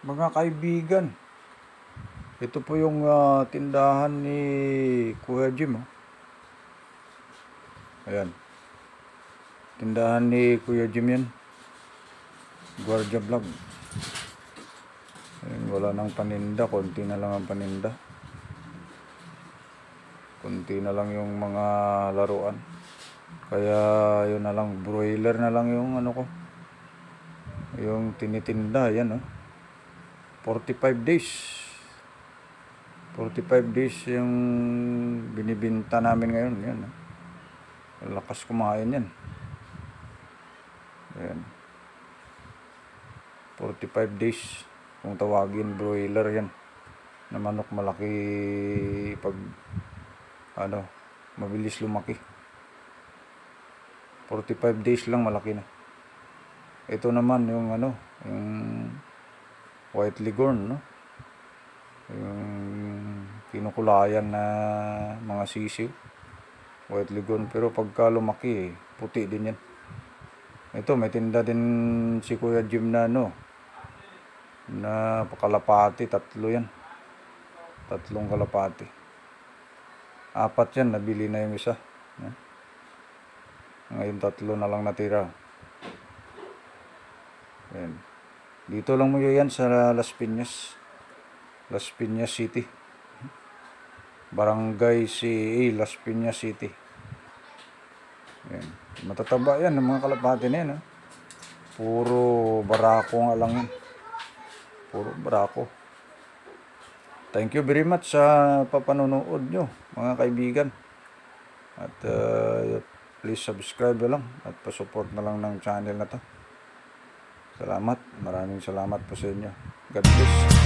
Mga kaibigan, ito po yung tindahan ni Kuya Jim. Ayan, tindahan ni Kuya Jim yan. Guardia Vlog. Ayan, wala nang paninda, konti na lang ang paninda. Konti na lang yung mga laruan. Kaya yun na lang, broiler na lang yung ano ko. Yung tinitinda, yan 45 days. 45 days yung binibinta namin ngayon. Yan. Lakas kumain yan. Ayan. 45 days. Kung tawagin, broiler yan. Na manok malaki pag mabilis lumaki. 45 days lang malaki na. Ito naman yung yung white leghorn, yung kinukulayan na mga sisiw, white leghorn, pero pagka lumaki puti din yan. Ito may tinda din si Kuya Jim na na kalapati, 3 yan, 3 kalapati, 4 yan, nabili na yung isa. Ngayon 3 na lang natira. Ayan. Dito lang mo yan sa Las Piñas City, Barangay CA, Las Piñas City. Ayan. Matataba yan ng mga kalapati na yan. Puro barako nga lang yan. Puro barako. Thank you very much sa papanonood nyo, mga kaibigan. At please subscribe na lang at pasupport na lang ng channel na to. Salamat. Maraming salamat po sa inyo. God bless.